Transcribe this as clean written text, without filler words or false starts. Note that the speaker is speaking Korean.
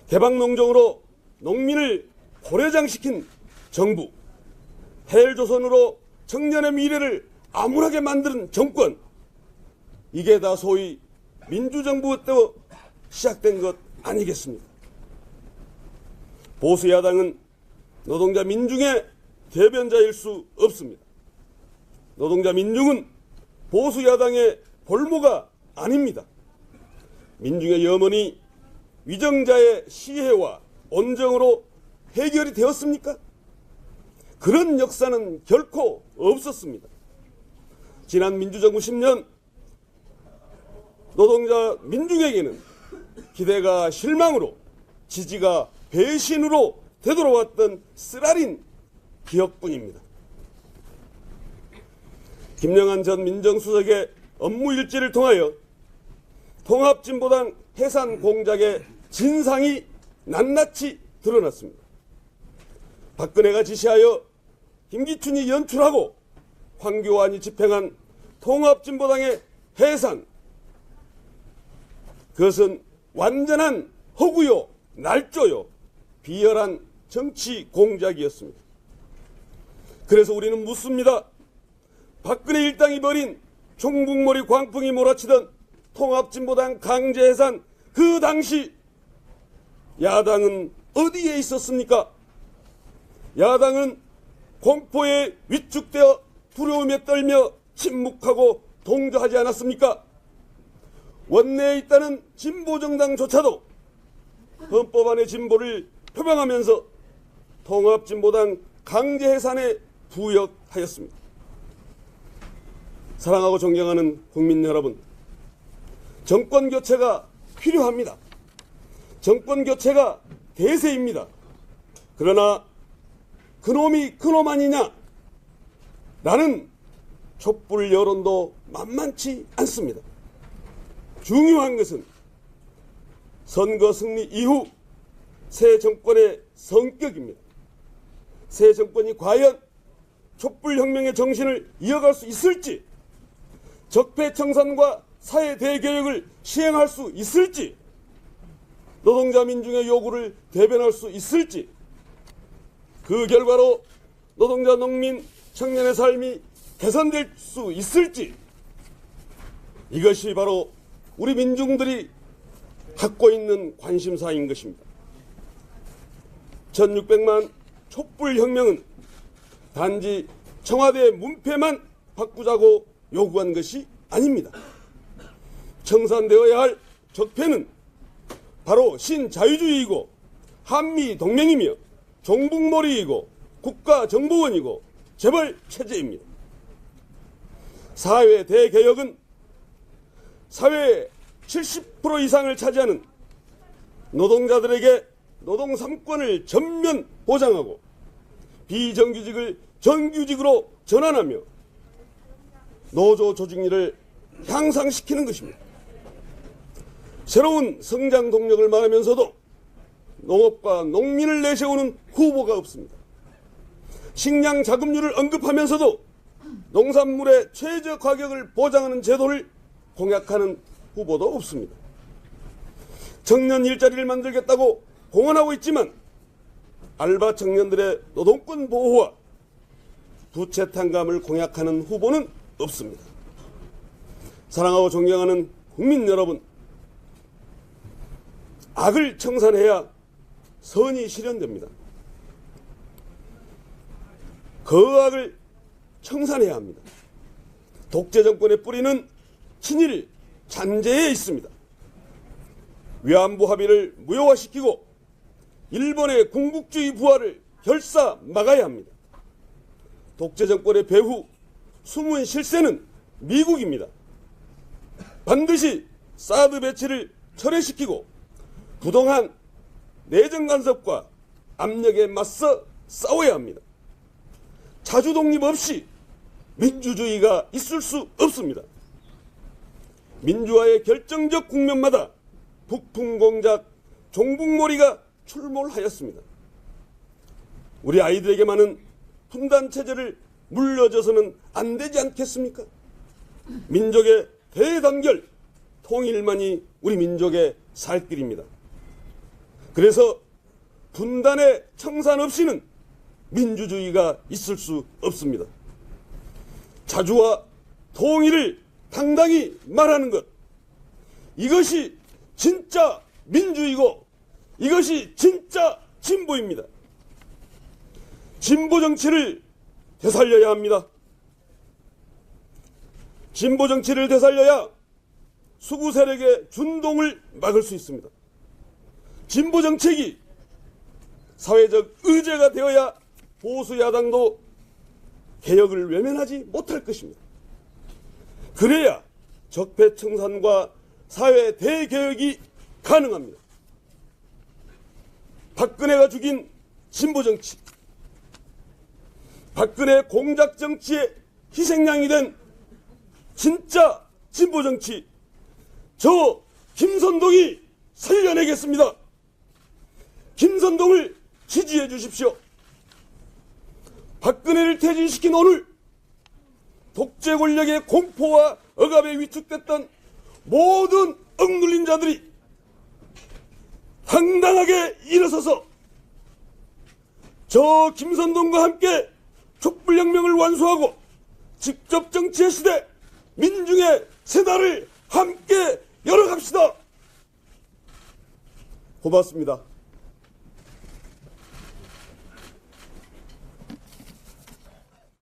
개방농정으로 농민을 고려장시킨 정부, 헬조선으로 청년의 미래를 암울하게 만드는 정권, 이게 다 소위 민주정부 때 시작된 것 아니겠습니까? 보수야당은 노동자 민중의 대변자일 수 없습니다. 노동자 민중은 보수야당의 볼모가 아닙니다. 민중의 염원이 위정자의 시해와 온정으로 해결이 되었습니까? 그런 역사는 결코 없었습니다. 지난 민주정부 10년 노동자 민중에게는 기대가 실망으로, 지지가 배신으로 되돌아왔던 쓰라린 기억뿐입니다. 김영한 전 민정수석의 업무 일지를 통하여 통합진보당 해산 공작의 진상이 낱낱이 드러났습니다. 박근혜가 지시하여 김기춘이 연출하고 황교안이 집행한 통합진보당의 해산, 그것은 완전한 허구요, 날조요, 비열한 정치 공작이었습니다. 그래서 우리는 묻습니다. 박근혜 일당이 벌인 종북몰이 광풍이 몰아치던 통합진보당 강제해산, 그 당시 야당은 어디에 있었습니까? 야당은 공포에 위축되어 두려움에 떨며 침묵하고 동조하지 않았습니까? 원내에 있다는 진보정당조차도 헌법안의 진보를 표방하면서 통합진보당 강제해산에 부역하였습니다. 사랑하고 존경하는 국민 여러분, 정권교체가 필요합니다. 정권교체가 대세입니다. 그러나 그놈이 그놈 아니냐? 라는 촛불 여론도 만만치 않습니다. 중요한 것은 선거 승리 이후 새 정권의 성격입니다. 새 정권이 과연 촛불혁명의 정신을 이어갈 수 있을지, 적폐청산과 사회 대개혁을 시행할 수 있을지, 노동자 민중의 요구를 대변할 수 있을지, 그 결과로 노동자, 농민, 청년의 삶이 개선될 수 있을지, 이것이 바로 우리 민중들이 갖고 있는 관심사인 것입니다. 1600만 촛불혁명은 단지 청와대 문패만 바꾸자고 요구한 것이 아닙니다. 청산되어야 할 적폐는 바로 신자유주의이고 한미동맹이며 종북몰이이고 국가정보원이고 재벌체제입니다. 사회 대개혁은 사회의 70% 이상을 차지하는 노동자들에게 노동 3권을 전면 보장하고 비정규직을 정규직으로 전환하며 노조 조직률을 향상시키는 것입니다. 새로운 성장 동력을 말하면서도 농업과 농민을 내세우는 후보가 없습니다. 식량 자급률을 언급하면서도 농산물의 최저 가격을 보장하는 제도를 공약하는 후보도 없습니다. 청년 일자리를 만들겠다고 공언하고 있지만 알바 청년들의 노동권 보호와 부채 탕감을 공약하는 후보는 없습니다. 사랑하고 존경하는 국민 여러분, 악을 청산해야 선이 실현됩니다. 그 악을 청산해야 합니다. 독재 정권의 뿌리는 친일 잔재에 있습니다. 위안부 합의를 무효화시키고 일본의 군국주의 부활을 결사 막아야 합니다. 독재 정권의 배후 숨은 실세는 미국입니다. 반드시 사드 배치를 철회시키고 부동한 내정 간섭과 압력에 맞서 싸워야 합니다. 자주 독립 없이 민주주의가 있을 수 없습니다. 민주화의 결정적 국면마다 북풍공작, 종북몰이가 출몰하였습니다. 우리 아이들에게만은 분단체제를 물려줘서는 안 되지 않겠습니까? 민족의 대단결, 통일만이 우리 민족의 살 길입니다. 그래서 분단의 청산 없이는 민주주의가 있을 수 없습니다. 자주와 통일을 당당히 말하는 것, 이것이 진짜 민주이고 이것이 진짜 진보입니다. 진보 정치를 되살려야 합니다. 진보 정치를 되살려야 수구 세력의 준동을 막을 수 있습니다. 진보 정책이 사회적 의제가 되어야 보수 야당도 개혁을 외면하지 못할 것입니다. 그래야 적폐청산과 사회 대개혁이 가능합니다. 박근혜가 죽인 진보 정치, 박근혜 공작 정치의 희생양이 된 진짜 진보 정치, 저 김선동이 살려내겠습니다. 김선동을 지지해 주십시오. 박근혜를 퇴진시킨 오늘 독재 권력의 공포와 억압에 위축됐던 모든 억눌린 자들이 당당하게 일어서서 저 김선동과 함께 촛불혁명을 완수하고 직접 정치의 시대, 민중의 새날을 함께 열어갑시다. 고맙습니다.